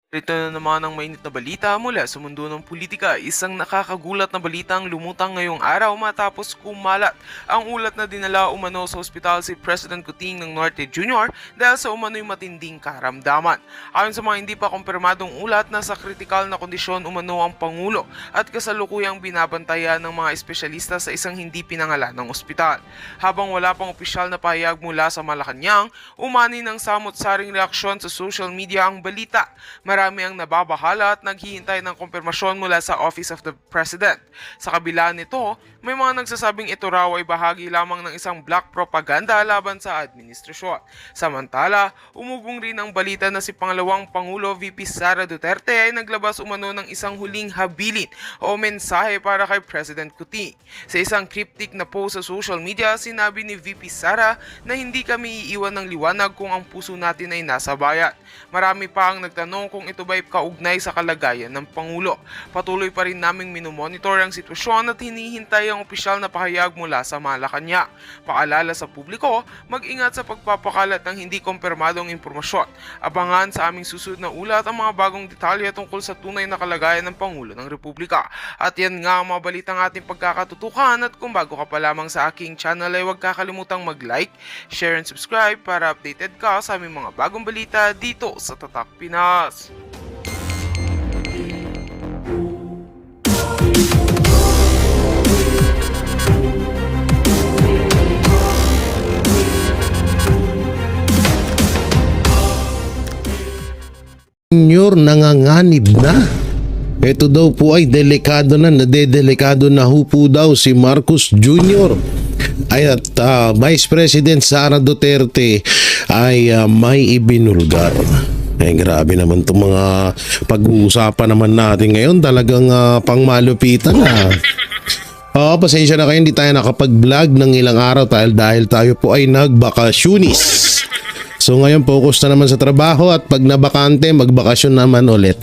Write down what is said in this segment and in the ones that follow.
Ito na naman ang mainit na balita mula sa mundo ng politika. Isang nakakagulat na balita ang lumutang ngayong araw matapos kumalat ang ulat na dinala umano sa ospital si President Kuting ng Norte Jr. dahil sa umano'y matinding karamdaman. Ayon sa mga hindi pa kumpirmadong ulat, nasa kritikal na kondisyon umano ang Pangulo at kasalukuyang binabantayan ng mga espesyalista sa isang hindi pinangalan ng ospital. Habang wala pang opisyal na pahayag mula sa Malacanang, umani ng samot-saring reaksyon sa social media ang balita. Marami ang nababahala at naghihintay ng kumpirmasyon mula sa Office of the President. Sa kabila nito, may mga nagsasabing ito raw ay bahagi lamang ng isang black propaganda laban sa administrasyon. Samantala, umugong rin ang balita na si Pangalawang Pangulo VP Sara Duterte ay naglabas umano ng isang huling habilin o mensahe para kay President Kuti. Sa isang cryptic na post sa social media, sinabi ni VP Sara na hindi kami iiwan ng liwanag kung ang puso natin ay nasa bayan. Marami pa ang nagtanong kung ito ba'y kaugnay sa kalagayan ng Pangulo. Patuloy pa rin naming minomonitor ang sitwasyon at hinihintay ang opisyal na pahayag mula sa Malacanang. Paalala sa publiko, mag-ingat sa pagpapakalat ng hindi kumpirmadong impormasyon. Abangan sa aming susunod na ulat ang mga bagong detalye tungkol sa tunay na kalagayan ng Pangulo ng Republika. At yan nga ang mga balitang ating pagkakatutukan, at kung bago ka pa lamang sa aking channel ay huwag kakalimutang mag-like, share and subscribe para updated ka sa aming mga bagong balita dito sa Tatak Pinas. Junior nanganganib na. Ito daw po ay delikado na, nadedelikado na ho po daw si Marcos Jr. At Vice President Sara Duterte ay may ibinulgar. Eh, grabe naman itong mga pag-uusapan naman natin ngayon. Talagang pangmalupitan na. Pasensya na kayo, hindi tayo nakapag-vlog ng ilang araw dahil tayo po ay nagbakasyonis. So ngayon focus na naman sa trabaho, at pag nabakante magbakasyon naman ulit.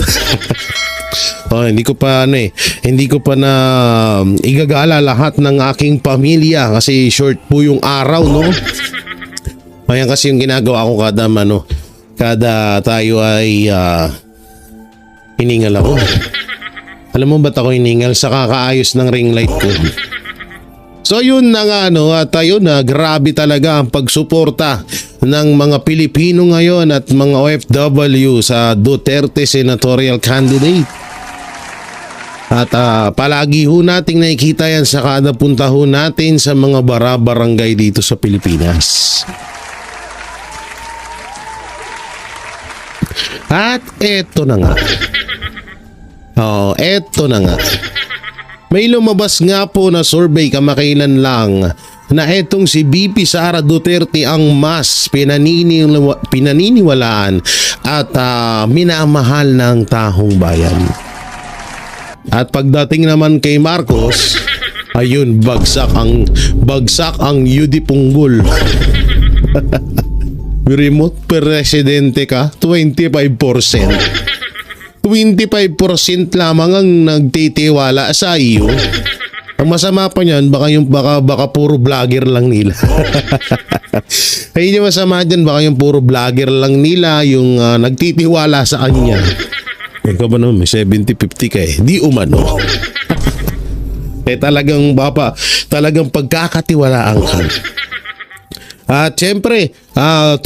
Hindi ko pa na igagala lahat ng aking pamilya kasi short po yung araw, no? Ayan kasi yung ginagawa ko kada tayo ay hiningal ako. Alam mo ba't ako hiningal? Sa kakaayos ng ring light ko. So yun na nga, at ayun na, grabe talaga ang pagsuporta ng mga Pilipino ngayon at mga OFW sa Duterte senatorial candidate. At palagi ho nating nakikita yan sa kada punta ho natin sa mga barangay dito sa Pilipinas. At eto na nga. Eto na nga. May lumabas nga po na survey kamakailan lang na etong si VP Sara Duterte ang mas pinaniniwalaan at minamahal ng taong bayan. At pagdating naman kay Marcos, ayun, bagsak ang Yudi Punggol. Remote presidente ka, 25%. 25% lamang ang nagtitiwala sa iyo. Ang masama pa niyan, baka puro vlogger lang nila. Ayun yung masama dyan, baka yung puro vlogger lang nila yung nagtitiwala sa kanya. Ikaw ba naman, may 70-50 ka eh. Di umano. Talagang pagkakatiwalaan ka. At syempre,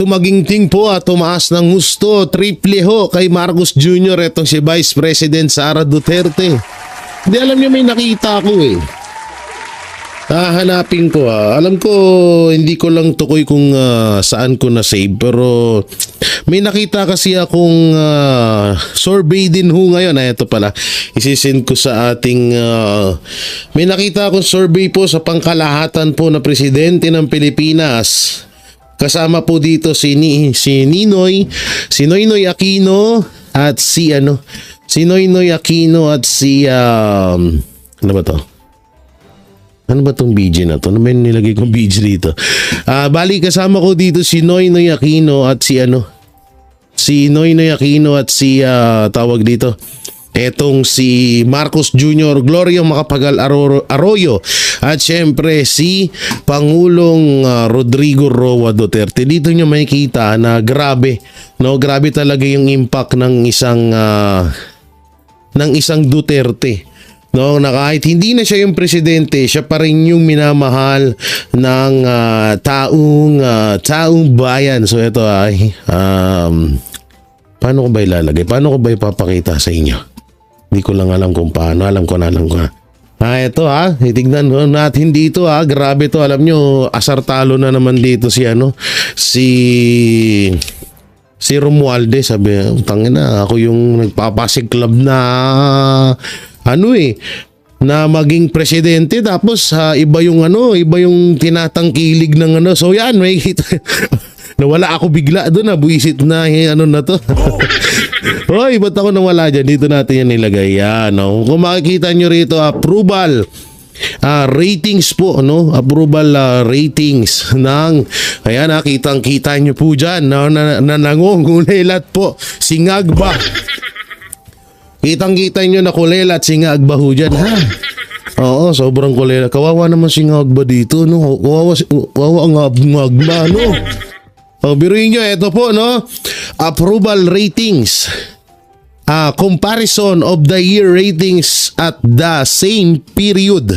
tumaginting po at tumaas ng gusto, triple ho kay Marcos Jr. Itong si Vice President Sara Duterte. Hindi, alam niyo, may nakita ko eh. Hanapin ko Alam ko, hindi ko lang tukoy kung saan ko na-save, pero may nakita kasi akong survey din ho ngayon. Ito pala, isisend ko sa ating may nakita akong survey po sa pangkalahatan po na presidente ng Pilipinas. Kasama po dito si Noynoy Aquino at si Noynoy Aquino at si ano ba to? Ano ba tong BG na to? Ano ba yung nilagay kong BG dito? Bali, kasama ko dito si Noynoy Aquino at si Noynoy Aquino at si tawag dito, etong si Marcos Jr., Gloria Macapagal Arroyo, at syempre si Pangulong Rodrigo Roa Duterte. Dito nyo makikita na grabe, no? Grabe talaga yung impact ng isang Duterte. No, na kahit hindi na siya yung presidente, siya pa rin yung minamahal ng taong bayan. So ito ay paano ko ba ilalagay? Paano ko ba ipapakita sa inyo? Hindi ko lang alam kung paano. Alam ko na. Ito itignan natin dito Grabe to. Alam nyo, asar talo na naman dito si Romualdez. Sabi, tangina, ako yung nagpapasig club na na maging presidente, tapos iba yung tinatangkilig ng So yan, may kita. Nawala ako bigla doon, buisit na na to. Hoy, ba't ako nawala dyan? Dito natin yan nilagay. Yan, no? Kung makikita nyo rito, approval ratings po, no? Approval ratings ng, ayan, kitang-kita nyo po dyan, no? na nangungulilat po, singagba. Kitang-kita nyo na kulelat, singagba ho dyan, ha? Oo, sobrang kulelat. Kawawa naman singagba dito, no? Kawawa ang agba, no? Biruin nyo, eto po, no? Approval ratings. Comparison of the year ratings at the same period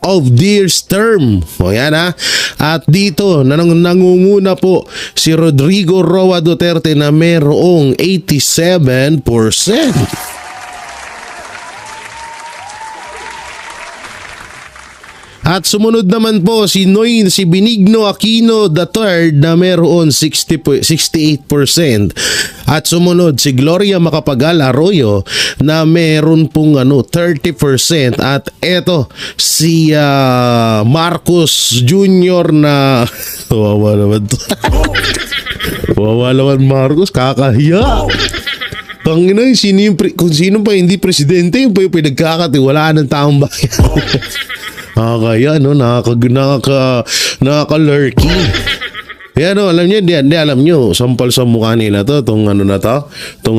of this term. O yan, ha? At dito, nangunguna po si Rodrigo Roa Duterte na mayroong 87%. At sumunod naman po si Benigno Aquino III na meron 68%. At sumunod si Gloria Macapagal Arroyo na meron pong 30%. At eto si Marcos Jr. na wawa naman to. Wawa naman Marcos, kakahiya. Tangina, kung sino pa hindi presidente, yung pa yung pinagkakatiwalaan ng taong bayan. Kaya nakaka-lurky. Kaya alam nyo, hindi alam nyo, sampal sa mukha nila to, tong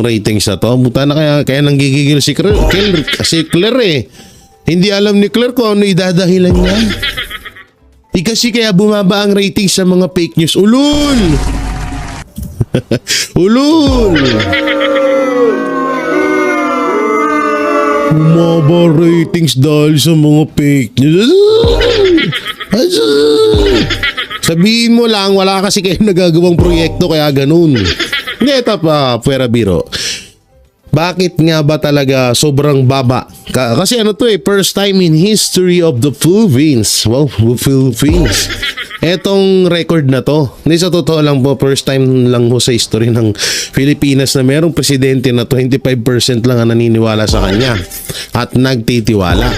ratings na to. Buta na kaya nanggigigil si Claire eh. Hindi alam ni Claire kung ano idadahilan niya. Kasi kaya bumaba ang ratings sa mga fake news. Ulul! Ulul! Bumaba ratings dahil sa mga fake news. Sabihin mo lang, wala kasi kayo nagagawang proyekto kaya ganun. Hindi, ito pa, pwera biro. Bakit nga ba talaga sobrang baba? Kasi first time in history of the Philippines. Wow, Philippines. Etong record na to, hindi sa totoo lang po, first time lang ho sa history ng Pilipinas na merong presidente na 25% lang ang naniniwala sa kanya at nagtitiwala.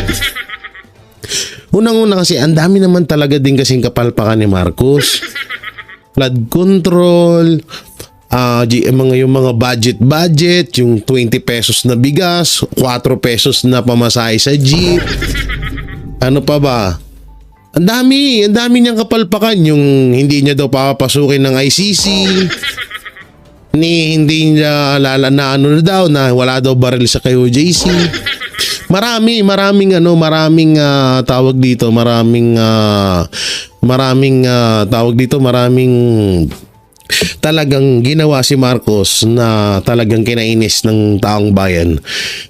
Unang-una kasi, ang dami naman talaga din kasing kapalpakan ni Marcos. Flood control, yung mga budget, yung 20 pesos na bigas, 4 pesos na pamasahe sa jeep. Ano pa ba? Ang dami niyang kapalpakan, yung hindi niya daw papapasukin ng ICC, hindi niya na wala daw baril sa KOJC. Maraming tawag dito, maraming talagang ginawa si Marcos na talagang kinainis ng taong bayan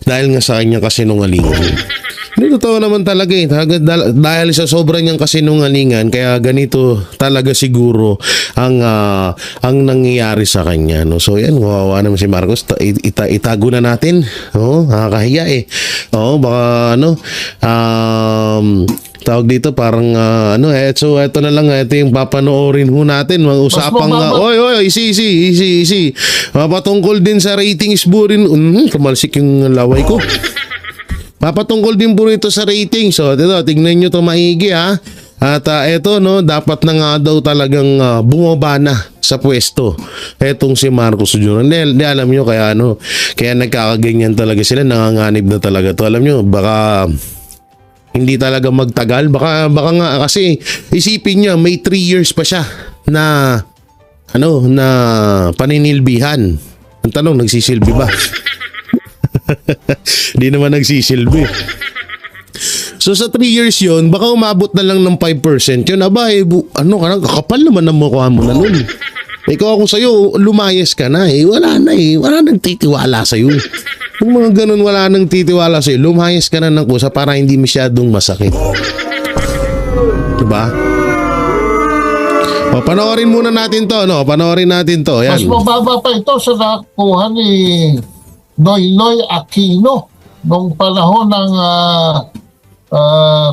dahil nga sa kanyang kasinungalingan. Totoo naman talaga dahil sa sobrang niyang kasinungalingan, kaya ganito talaga siguro ang nangyayari sa kanya, no? So yan, kawawa naman si Marcos. Itago na natin. Nakakahiya eh. Baka tawag dito parang so eto na lang, ito yung papanoorin ho natin, mga usapang easy. Patungkol din sa ratings po rin. Tumalsik yung laway ko. Papatungkol din po ito sa rating. So, tignan nyo ito maigi, ha. At eto, dapat na nga daw talagang bumaba na sa pwesto etong si Marcos Jr. Hindi alam nyo, kaya nagkakaganyan talaga sila, nanganganib na talaga to. Alam nyo, baka hindi talaga magtagal. Baka nga, kasi isipin nyo, may 3 years pa siya na paninilbihan. Ang tanong, nagsisilbi ba? Di naman nagsisilbi. So sa 3 years yun, baka umabot na lang ng 5% yun. Aba, ano ka na, kakapal naman ang mukha mo na nun. Ikaw ako sa'yo, lumayas ka na eh. Wala na eh. Wala nang titiwala sa'yo. Kung mga ganun, wala nang titiwala sa'yo, lumayas ka na ng kusa para hindi masyadong masakit. Diba? O, panoorin muna natin to, no? Panoorin natin to. Ayan. Mas mababa pa ito sa nakuha ni Noynoy Aquino nung panahon ng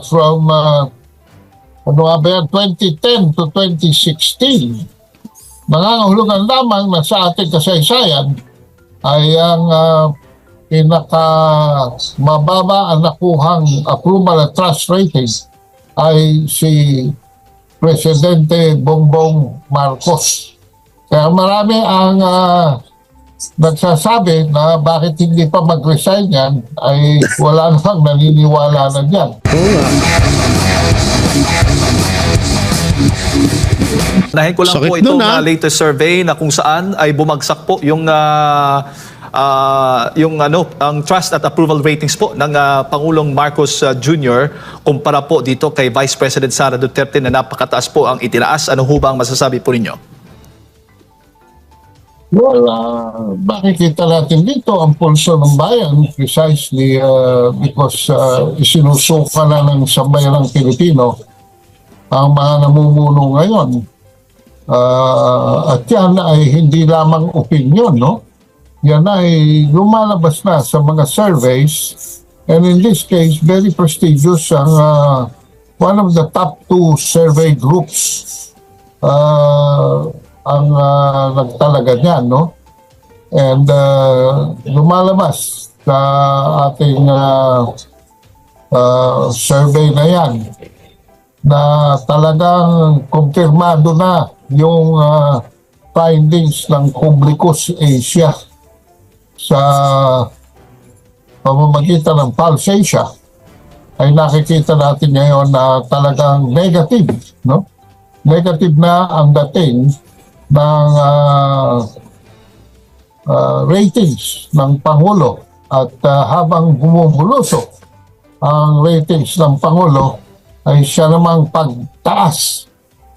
from 2010 to 2016. Nangangahulugan lamang na sa ating kasaysayan ay ang pinaka mababa ang nakuhang approval at trust rating ay si Presidente Bongbong Marcos. Kaya marami ang nagsasabi na bakit hindi pa mag-resign yan ay wala nang naniniwala na dyan. Oo nga. Unahin ko lang Sakit po itong nun, latest survey na kung saan ay bumagsak po yung ang trust at approval ratings po ng Pangulong Marcos Jr. kumpara po dito kay Vice President Sara Duterte na napakataas po ang itinaas. Ano ho ba ang masasabi po ninyo? Well, makikita natin dito ang pulso ng bayan precisely because isinusuka na ng sambayanang Pilipino ang mga namumuno ngayon. At yan ay hindi lamang opinion, no? Yan ay lumalabas na sa mga surveys, and in this case, very prestigious ang one of the top 2 survey groups ang nagtalaga niyan, no? And lumalabas sa ating survey na yan na talagang kumpirmado na yung findings ng Publicus Asia sa pamamagitan ng Pulse Asia ay nakikita natin ngayon na talagang negative, no? Negative na ang dating ng ratings ng Pangulo at habang bumubulusok ang ratings ng Pangulo ay siya namang pagtaas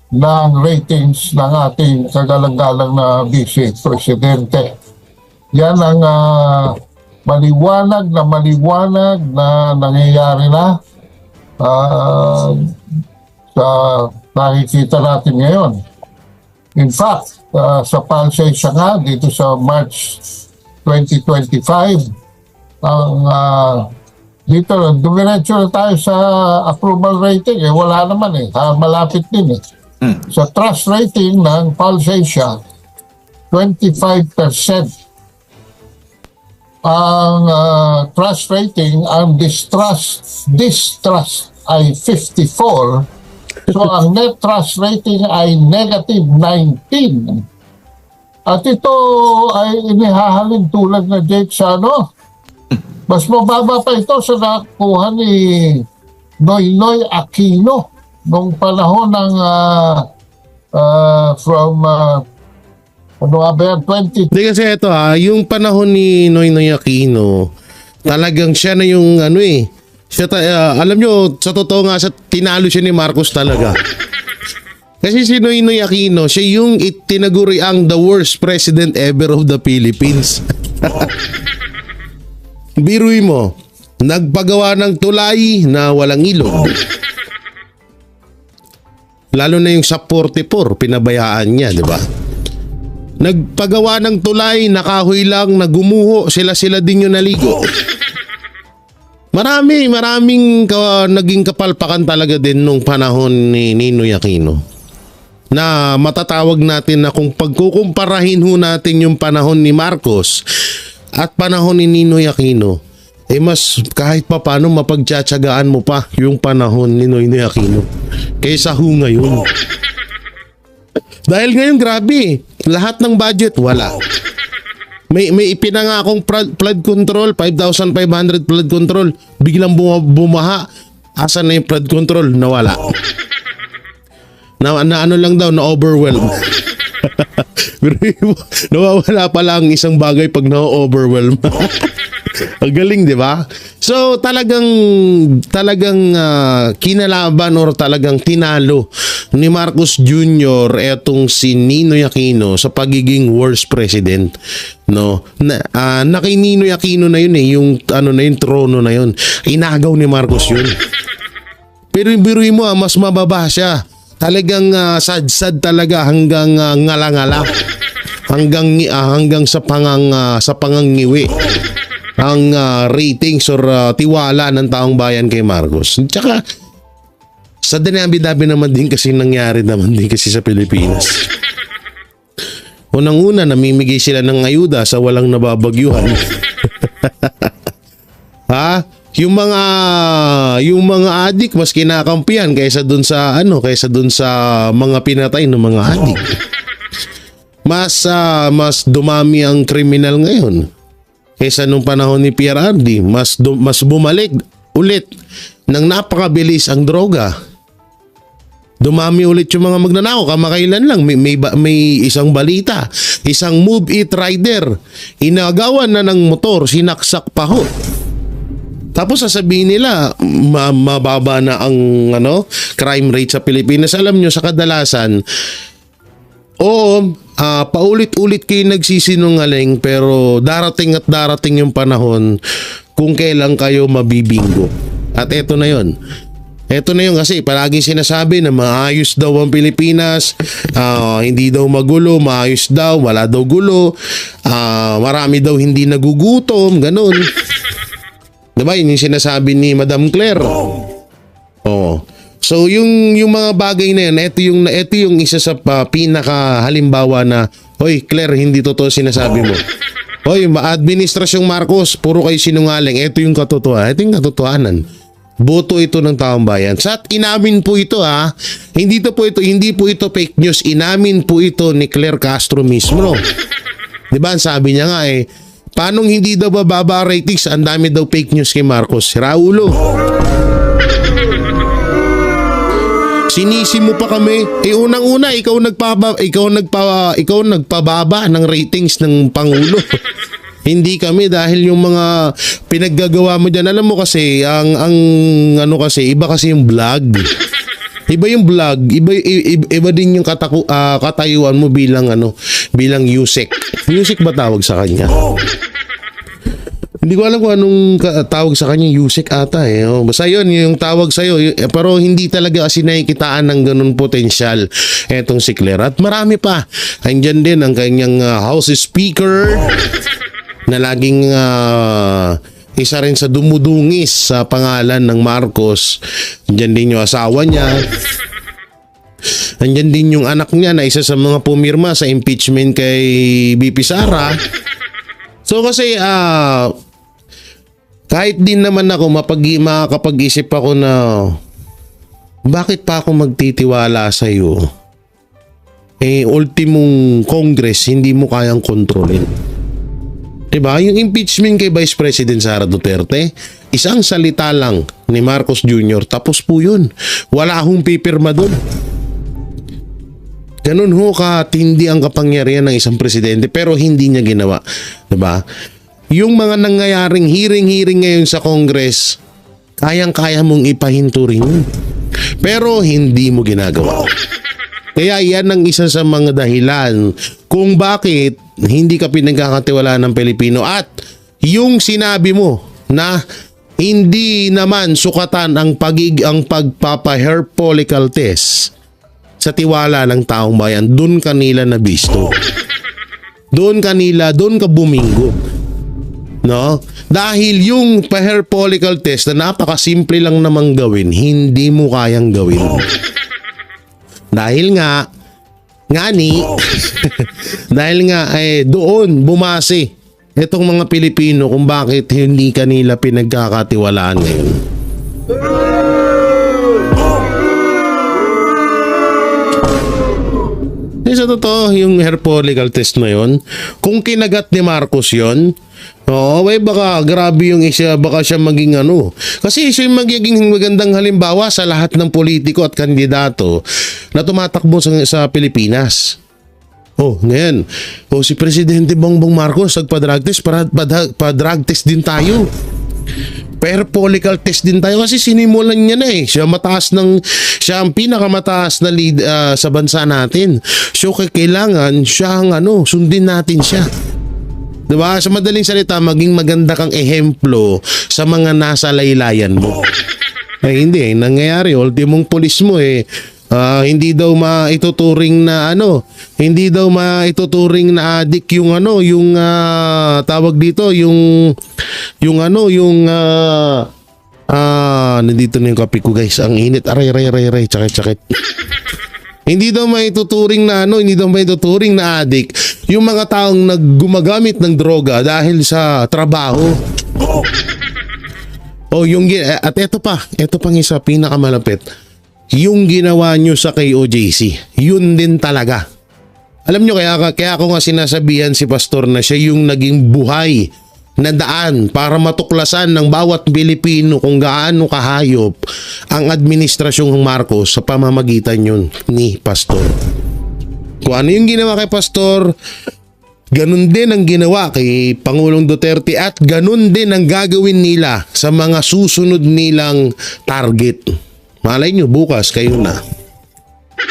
ng ratings ng ating kagalang-galang na Vice Presidente. Yan ang maliwanag na nangyayari na sa nakikita natin ngayon. In fact, sa Pulse siya nga dito sa March 2025, ang dito, dumiretso na tayo sa approval rating. Wala naman malapit din Sa trust rating ng Pulse Asia, 25% ang trust rating, ang distrust ay 54. So ang net trust rating ay negative 19. At ito ay inihahalin tulad na Jake sa mas mababa pa ito sa nakuha ni Noynoy Aquino nung panahon ng from 20. Hindi kasi ito yung panahon ni Noynoy Aquino, talagang siya na yung alam nyo, sa totoo nga, tinalo siya ni Marcos talaga. Kasi si Noynoy Aquino, siya yung tinaguri ang the worst president ever of the Philippines. Biruin mo, nagpagawa ng tulay na walang ilog. Lalo na yung sa 44, pinabayaan niya, di ba? Nagpagawa ng tulay, nakahoy lang, nagumuho, sila din yung naligo. Maraming naging kapalpakan talaga din nung panahon ni Ninoy Aquino. Na matatawag natin na kung pagkukumparahin ho natin yung panahon ni Marcos at panahon ni Ninoy Aquino, mas kahit pa paano mapagtsatsagaan mo pa yung panahon ni Noynoy Aquino kaysa ho ngayon. Dahil ngayon grabe, lahat ng budget wala. May ipinangakong flood control, 5,500 flood control, biglang bumaha. Asan na yung flood control? Nawala. Na ano lang daw, na overwhelm. Pero nawawala pala ang isang bagay pag na-overwhelm. Ang galing, di ba? So talagang kinalaban or talagang tinalo ni Marcos Jr. etong si Ninoy Aquino sa pagiging worst president, no? Na kay Ninoy Aquino na yun yung yung trono na yun. Inagaw ni Marcos yun. Pero biruin mo, mas mababa siya. Talagang sad-sad talaga hanggang ngala-ngala. Hanggang sa pangangiwi ang ratings or tiwala ng taong bayan kay Marcos. Tsaka sa dinabi-dabi naman din kasi nangyari naman din kasi sa Pilipinas. Unang-una, namimigay sila ng ayuda sa walang nababagyuhan. Ha? Yung mga adik mas kinakampihan kaysa dun sa mga pinatay ng mga adik. Mas dumami ang kriminal ngayon kaysa nung panahon ni PRRD. Mas bumalik ulit ng napakabilis ang droga. Dumami ulit yung mga magnanakaw. Kamakailan lang may isang balita, isang Move It rider inagawan na ng motor, sinaksak pa ho. Tapos sasabihin nila mababa na ang crime rate sa Pilipinas. Alam nyo, sa kadalasan, paulit-ulit kayo nagsisinungaling, pero darating at darating yung panahon kung kailan kayo mabibinggo. At eto na yon. Eto na yun kasi palaging sinasabi na maayos daw ang Pilipinas, hindi daw magulo, maayos daw, wala daw gulo, marami daw hindi nagugutom, ganun. Diba yun yung sinasabi ni Madam Claire? So yung mga bagay na yan, ito yung isa sa pinaka halimbawa na, hoy Claire, hindi totoo sinasabi mo. Hoy, administrasyong Marcos, puro kayo sinungaling. Ito yung katotohanan. Ito yung katotohanan. Boto ito ng taong bayan. At inamin po ito Hindi po ito fake news. Inamin po ito ni Claire Castro mismo. Diba? Sabi niya nga paanong hindi daw bababa ratings? Ang dami daw fake news kay Marcos. Raulo. Sinisi mo pa kami. Unang-una, ikaw nagpababa ng ratings ng Pangulo. Hindi kami, dahil yung mga pinaggagawa mo diyan. Alam mo kasi, iba kasi yung vlog. Iba yung vlog, iba din yung katayuan mo bilang Yusek. Yusek ba tawag sa kanya? Hindi ko alam kung anong tawag sa kanya, Yusek ata Basta yun, yung tawag sa'yo. Pero hindi talaga kasi nakikitaan ng ganun potensyal etong si Claire. At marami pa. Andyan din ang kanyang House Speaker na laging isa rin sa dumudungis sa pangalan ng Marcos. Andyan din yung asawa niya. Andyan din yung anak niya na isa sa mga pumirma sa impeachment kay BP Sara. So kasi kahit din naman ako makakapag-isip ako na bakit pa ako magtitiwala sa iyo? Ultimong Congress hindi mo kayang kontrolin. Diba? Yung impeachment kay Vice President Sara Duterte, isang salita lang ni Marcos Jr. tapos po yun. Wala akong pipirma dun. Ganun ho katindi ang kapangyarihan ng isang presidente, pero hindi niya ginawa. Diba? Yung mga nangyayaring hearing ngayon sa Congress, kayang-kaya mong ipahinto rin yun. Pero hindi mo ginagawa. Kaya yan ang isa sa mga dahilan kung bakit hindi ka pinagkakatiwalaan ng Pilipino. At yung sinabi mo na hindi naman sukatan ang pagpapa-hair follicle test sa tiwala ng taong bayan, doon kanila nabisto. Doon ka buminggo. No? Dahil yung hair follicle test na napakasimple lang namang gawin, hindi mo kayang gawin. Dahil nga doon bumase itong mga Pilipino kung bakit hindi kanila pinagkakatiwalaan ngayon. Sa totoo, yung hair follicle test na yon, kung kinagat ni Marcos yon, baka grabe yung isa, baka siya maging Kasi siya yung magiging magandang halimbawa sa lahat ng politiko at kandidato na tumatakbo sa Pilipinas. Oh, ngayon. Oh, si Presidente Bongbong Marcos nagpa-drug test, pa-drug test din tayo. Pero follicle test din tayo kasi sinimulan niya na eh. Siya ang pinakamataas na lead sa bansa natin. So kailangan siya sundin natin siya. Diba? Sa madaling salita, maging maganda kang ehemplo sa mga nasa laylayan mo. Ay hindi, nangyayari, ultimong pulis mo hindi daw maituturing na hindi daw maituturing na addict yung tawag dito, nandito na yung kape ko guys, ang init, aray, sakit. Hindi daw maituturing na addict yung mga taong gumagamit ng droga dahil sa trabaho. At ito pang isa pinakamalapit. Yung ginawa nyo sa KOJC, yun din talaga. Alam nyo, kaya ako nga sinasabihan si Pastor na siya yung naging buhay na daan para matuklasan ng bawat Pilipino kung gaano kahayop ang administrasyong Marcos sa pamamagitan yun ni Pastor. Kung ano yung ginawa kay Pastor, ganun din ang ginawa kay Pangulong Duterte at ganun din ang gagawin nila sa mga susunod nilang target. Malay nyo, bukas kayo na.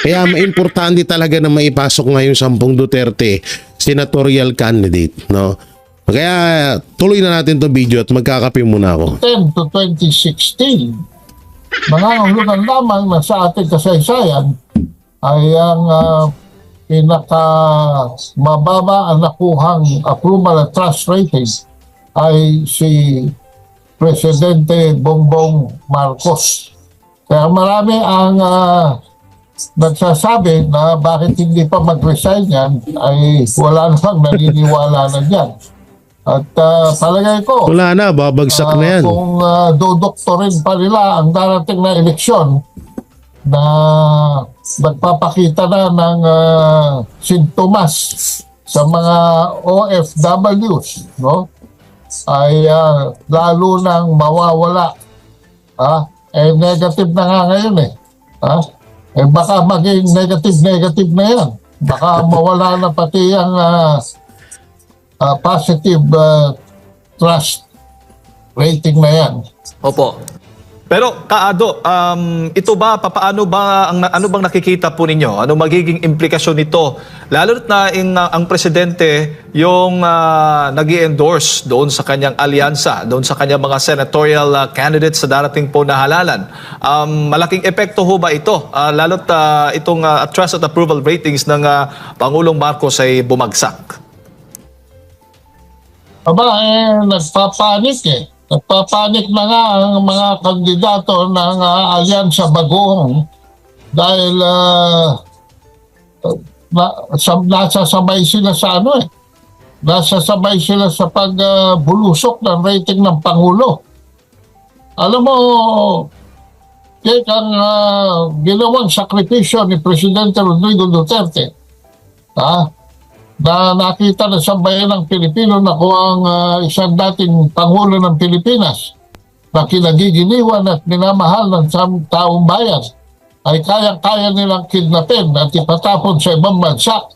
Kaya maimportante talaga na maipasok ngayon 10 Duterte senatorial candidate, no? Kaya tuloy na natin to video at magkakape muna ako. 10 to 2016, nangangahulugan lamang na sa ating kasaysayan ay ang pinaka mababa ang nakuhang approval at trust rating ay si Presidente Bongbong Marcos. Kaya marami ang nagsasabi na bakit hindi pa mag-resign yan ay wala namang naniniwala na dyan. At palagay ko, wala na, babagsak na yan. Kung dodoktorin pa nila ang darating na eleksyon na nagpapakita na ng sintomas sa mga OFWs, no? Ay lalo nang mawawala. Negative na nga ngayon baka maging negative na yan. Baka mawala na pati ang positive trust rating na yan. Opo. Pero Kaado, ito ba, ano bang nakikita po ninyo? Ano magiging implikasyon nito? Lalo na ang presidente yung nag-i-endorse doon sa kanyang alyansa, doon sa kanyang mga senatorial candidates sa darating po na halalan. Malaking epekto ho ba ito? Lalo't itong trust at approval ratings ng Pangulong Marcos ay bumagsak. Nagpapanik Nagpapanik na nga ang mga kandidato ng Alyansa Bagoong dahil nasasabay sila sa nasasabay sila sa pagbulusok ng rating ng Pangulo. Alam mo, ang ginawang sakripisyo ni Presidente Rodrigo Duterte, na nakita na sa bayan ng Pilipino na kung ang isang dating Pangulo ng Pilipinas na kinagigiliwan at minamahal ng taong bayan ay kaya-kaya nilang kidnapin at ipatapon sa ibang bansa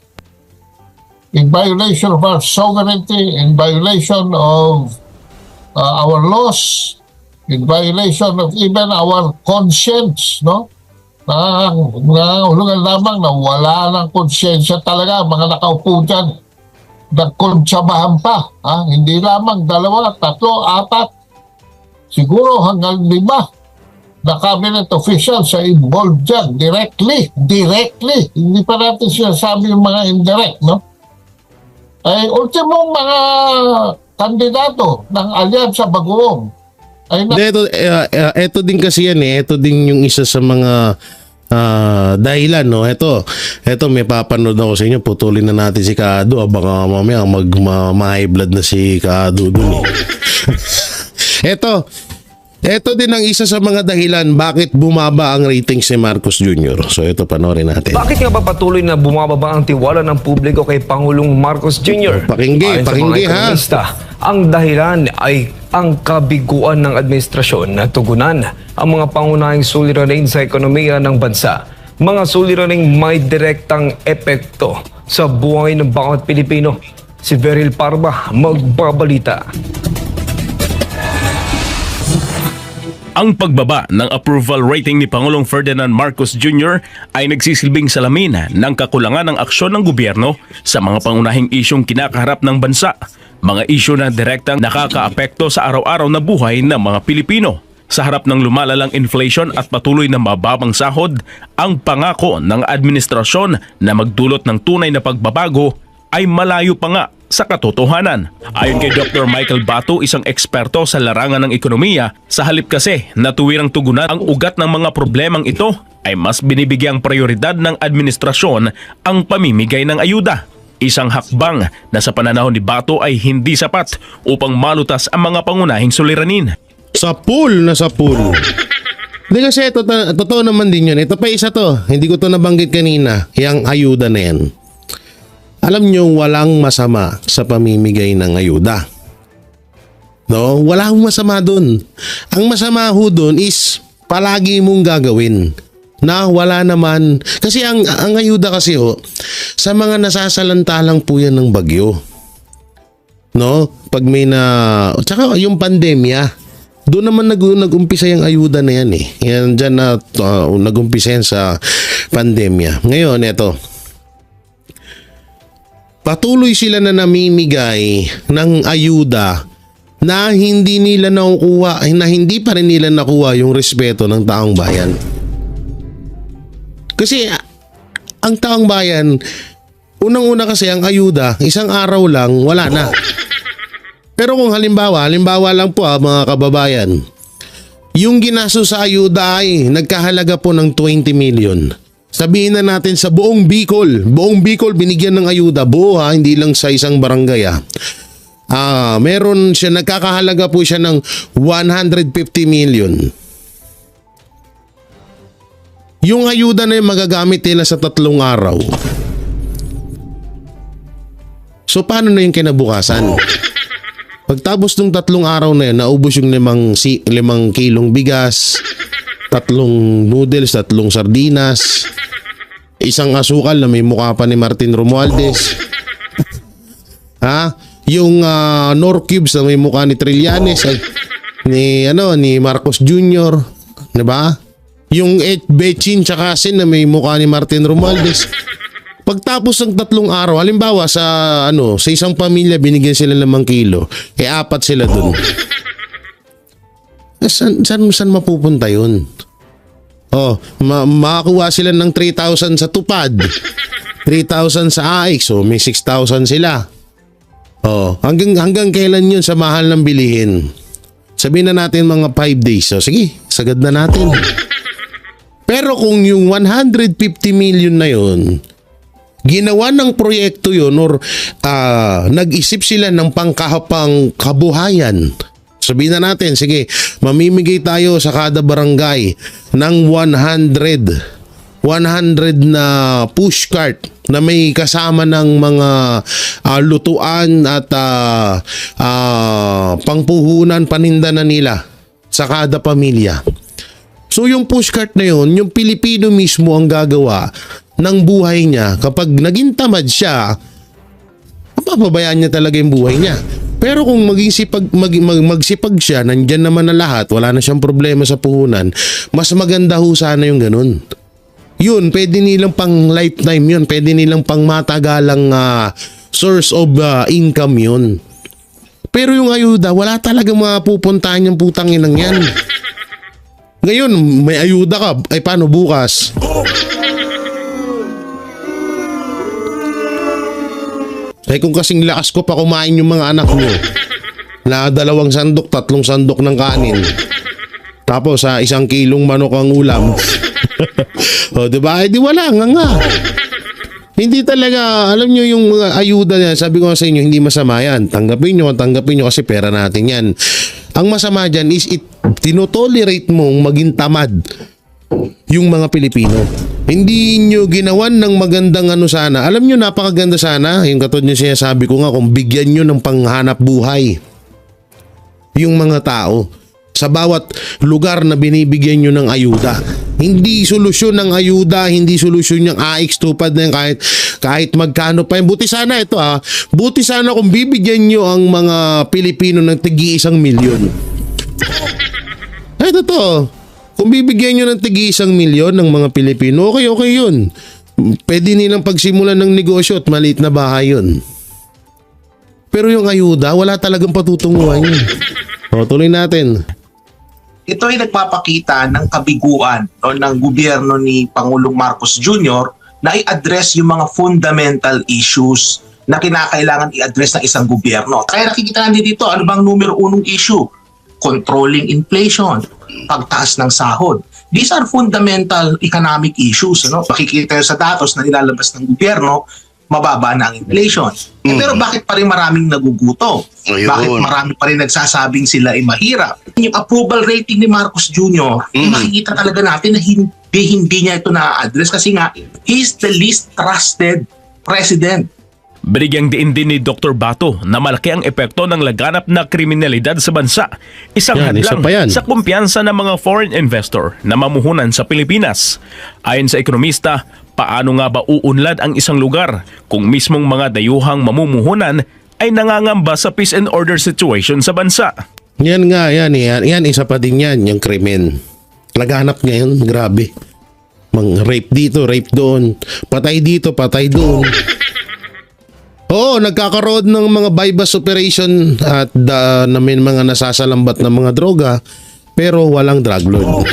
in violation of our sovereignty, in violation of our laws, in violation of even our conscience, no? Nangangahulugan lamang na wala ng konsyensya talaga mga nakaupo dyan. Nagkonsyabahan pa. Hindi lamang 2, 3, 4, siguro hanggang 5 na cabinet officials sa involved dyan. Directly. Hindi pa natin sinasabi yung mga indirect, no? Ay ultimong mga kandidato ng Alyansa Bagoong ito din kasi yan ito din yung isa sa mga dahilan, no? Ito may papanood ako sa inyo, putulin na natin si Kaado, baka mamaya mag-high blood na si Kaado dun Ito din ang isa sa mga dahilan bakit bumaba ang ratings ni Marcos Jr. So ito, panoorin natin. Bakit nga ba patuloy na bumababa ang tiwala ng publiko kay Pangulong Marcos Jr.? Pakinggi ha. Ang dahilan ay ang kabiguan ng administrasyon na tugunan ang mga pangunahing suliranin sa ekonomiya ng bansa. Mga suliraning may direktang epekto sa buhay ng bawat Pilipino. Si Veril Parma magbabalita. Ang pagbaba ng approval rating ni Pangulong Ferdinand Marcos Jr. ay nagsisilbing salamin ng kakulangan ng aksyon ng gobyerno sa mga pangunahing isyong kinakaharap ng bansa. Mga isyu na direktang nakakaapekto sa araw-araw na buhay ng mga Pilipino. Sa harap ng lumalalang inflation at patuloy na mababang sahod, ang pangako ng administrasyon na magdulot ng tunay na pagbabago ay malayo pa nga sa katotohanan. Ayon kay Dr. Michael Bato, isang eksperto sa larangan ng ekonomiya, sa halip kasi na tuwirang tugunan ang ugat ng mga problemang ito, ay mas binibigyang prioridad ng administrasyon ang pamimigay ng ayuda. Isang hakbang na sa pananahon ni Bato ay hindi sapat upang malutas ang mga pangunahing suliranin. Sa pool na sa pool. Hindi kasi totoo naman din yun. Ito pa isa to. Hindi ko to nabanggit kanina. Yang ayuda na yan. Alam nyo, walang masama sa pamimigay ng ayuda. No? Walang masama dun. Ang masama ho dun is palagi mong gagawin. Na wala naman. Kasi ang ayuda kasi ho, sa mga nasasalanta lang po yan ng bagyo. No? Pag may na... Tsaka yung pandemya, doon naman nag-umpisa yung ayuda na yan eh. Yan dyan na nag-umpisa yan sa pandemya. Ngayon, eto. Patuloy sila na namimigay ng ayuda na hindi nila nakukuha, na hindi pa rin nila nakuha yung respeto ng taong bayan. Kasi ang taong bayan, unang-una kasi ang ayuda, isang araw lang, wala na. Pero kung halimbawa lang po mga kababayan, yung ginastos sa ayuda ay nagkahalaga po ng 20 million. Sabihin na natin sa buong Bicol binigyan ng ayuda, buo ha, hindi lang sa isang barangay ha. Meron siya, nagkakahalaga po siya ng 150 million. Yung ayuda na yung magagamit nila sa 3 araw. So paano na yung kinabukasan? Pagtapos ng 3 araw na yun, naubos yung 5 kilong bigas, 3 noodles, 3 sardinas, isang asukal na may mukha pa ni Martin Romualdez. Yung Nor Cubes na may mukha ni Trillanes, ni Marcos Jr., 'di ba? Yung Bechin tsaka Asin na may mukha ni Martin Romualdez. Pagtapos ng 3 araw, halimbawa sa isang pamilya binigyan sila ng 5 kilo, 4 sila dun. Saan mapupunta yun? Makakuha sila ng 3,000 sa tupad, 3,000 sa AX, so may 6,000 sila. Hanggang kailan yun sa mahal ng bilihin? Sabihin na natin mga 5 days. So sige, sagad na natin. Pero kung yung 150 million na yun, ginawa ng proyekto yun or nag-isip sila ng pangkahapang kabuhayan. Sabihin na natin, sige, mamimigay tayo sa kada barangay ng 100 na pushcart na may kasama ng mga lutuan at pangpuhunan, paninda na nila sa kada pamilya. So yung pushcart na yun, yung Pilipino mismo ang gagawa ng buhay niya. Kapag naging tamad siya, mapapabayaan niya talaga yung buhay niya. Pero kung magsipag siya, nandyan naman na lahat, wala na siyang problema sa puhunan, mas maganda ho sana yung ganun. Yun, pwede nilang pang lifetime yun, pwede nilang pang matagalang source of income yun. Pero yung ayuda, wala talaga mapupuntahan yung putang inang yan. Ngayon, may ayuda ka, ay paano bukas? Ay kung kasing lakas ko pa kumain yung mga anak nyo na 2 sandok, 3 sandok ng kanin. Tapos 1 kilong manok ang ulam. Diba? Di wala nga. Hindi talaga, alam nyo yung mga ayuda niya, sabi ko sa inyo, hindi masama yan. Tanggapin nyo kasi pera natin yan. Ang masama dyan is tinotolerate mong maging tamad yung mga Pilipino. Hindi nyo ginawan ng magandang sana. Alam nyo, napakaganda sana. Yung katulad nyo sinasabi ko nga, kung bigyan nyo ng panghanap buhay yung mga tao sa bawat lugar na binibigyan nyo ng ayuda. Hindi solusyon ng ayuda, hindi solusyon ng AX tupad na yan, kahit kahit magkano pa yan. Buti sana ito buti sana kung bibigyan nyo ang mga Pilipino ng tig-1 milyon. Ay, totoo. Kung bibigyan nyo ng tig-1 milyon ng mga Pilipino, okay yun. Pwede nilang pagsimulan ng negosyo at maliit na bahay yun. Pero yung ayuda, wala talagang patutunguhan yun. O, tuloy natin. Ito ay nagpapakita ng kabiguan ng gobyerno ni Pangulong Marcos Jr. na i-address yung mga fundamental issues na kinakailangan i-address ng isang gobyerno. Kaya nakikita natin dito, ano bang numero 1 issue? Controlling inflation, pagtaas ng sahod. These are fundamental economic issues. Makikita sa datos na nilalabas ng gobyerno, mababa na ang inflation. Pero bakit pa rin maraming nagugutom? Bakit marami pa rin nagsasabing sila ay mahirap? Yung approval rating ni Marcos Jr., makikita talaga natin na hindi niya ito na-address kasi nga, he's the least trusted president. Binigyang diin din ni Dr. Bato na malaki ang epekto ng laganap na kriminalidad sa bansa. Isang Isa hadlang pa yan. sa kumpiyansa ng mga foreign investor na mamuhunan sa Pilipinas. Ayon sa ekonomista, paano nga ba uunlad ang isang lugar kung mismong mga dayuhang mamumuhunan ay nangangamba sa peace and order situation sa bansa? Yan nga, yan isa pa din yan, yung krimen. Laganap ngayon, grabe. Rape dito, rape doon. Patay dito, patay doon. Oo, nagkakaroon ng mga bypass operation at na may mga nasasalambat ng mga droga pero walang drug lord.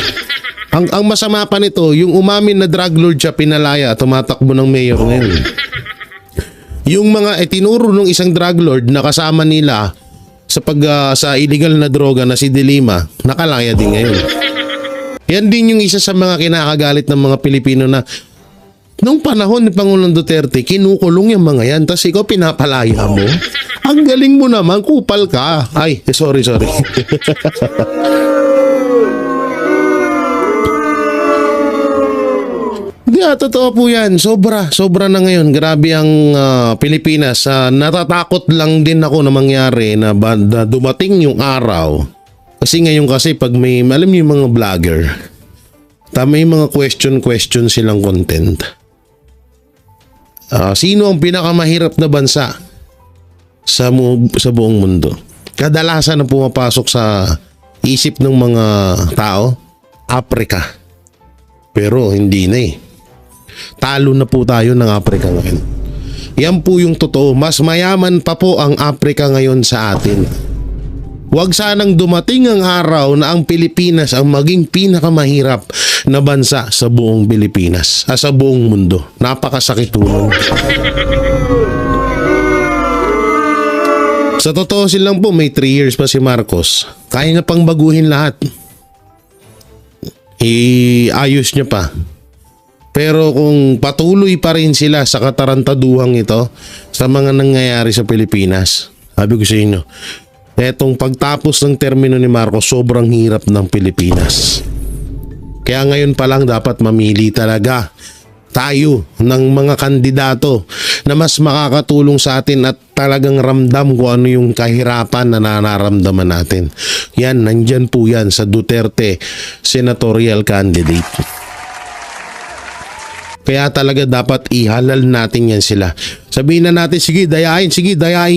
Ang masama pa nito, yung umamin na drug lord siya pinalaya, tumatakbo ng mayor ngayon. Yung mga tinuro ng isang drug lord na kasama nila sa illegal na droga na si De Lima, nakalaya din ngayon. Yan din yung isa sa mga kinakagalit ng mga Pilipino na nung panahon ni Pangulong Duterte, kinukulong yung mga yan, tapos ikaw pinapalaya mo. Ang galing mo naman, kupal ka. Ay, sorry. Hindi, totoo po yan. Sobra na ngayon. Grabe ang Pilipinas. Natatakot lang din ako na mangyari na dumating yung araw. Kasi ngayon pag may, alam niyo yung mga vlogger, may mga question silang content. Sino ang pinakamahirap na bansa sa buong mundo? Kadalasan na pumapasok sa isip ng mga tao, Africa. Pero hindi na Talo na po tayo ng Africa ngayon. Yan po yung totoo. Mas mayaman pa po ang Africa ngayon sa atin. Huwag sanang dumating ang araw na ang Pilipinas ang maging pinakamahirap na bansa sa buong Pilipinas, sa buong mundo. Napakasakit po. Sa totoo silang po, may 3 years pa si Marcos. Kaya na pang baguhin lahat. Iayos niya pa. Pero kung patuloy pa rin sila sa katarantaduhang ito sa mga nangyayari sa Pilipinas, sabi ko sa inyo, etong pagtapos ng termino ni Marcos, sobrang hirap ng Pilipinas. Kaya ngayon pa lang dapat mamili talaga tayo ng mga kandidato na mas makakatulong sa atin at talagang ramdam kung ano yung kahirapan na nararamdaman natin. Yan, nandyan po yan sa Duterte senatorial candidate. Kaya talaga dapat ihalal natin yan sila. Sabihin na natin, sige dayain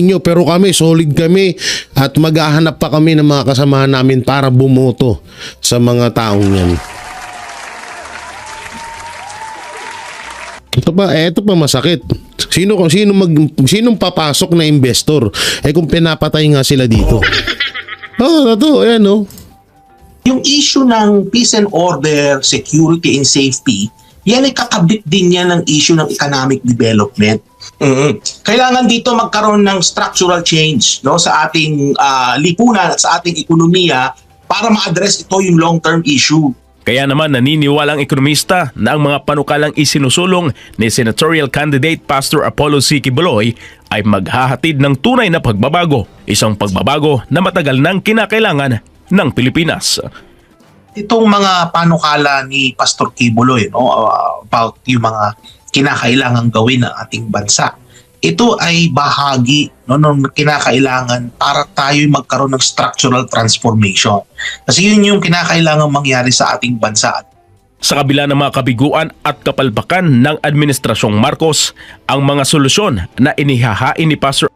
nyo, pero kami, solid kami at maghahanap pa kami ng mga kasamahan namin para bumoto sa mga taong yan. Ito pa masakit. Sinong papasok na investor? Kung pinapatay nga sila dito. Totoo, Yung issue ng peace and order, security and safety, yan ay kakabit din yan ng issue ng economic development. Kailangan dito magkaroon ng structural change sa ating lipunan at sa ating ekonomiya para ma-address ito yung long-term issue. Kaya naman naniniwala ang ekonomista na ang mga panukalang isinusulong ni senatorial candidate Pastor Apollo C. Quiboloy ay maghahatid ng tunay na pagbabago, isang pagbabago na matagal nang kinakailangan ng Pilipinas. Itong mga panukala ni Pastor Quiboloy about yung mga kinakailangan gawin ng ating bansa, ito ay bahagi ng kinakailangan para tayo magkaroon ng structural transformation. Kasi yun yung kinakailangan mangyari sa ating bansa. Sa kabila ng mga kabiguan at kapalpakan ng Administrasyong Marcos, ang mga solusyon na inihahain ni Pastor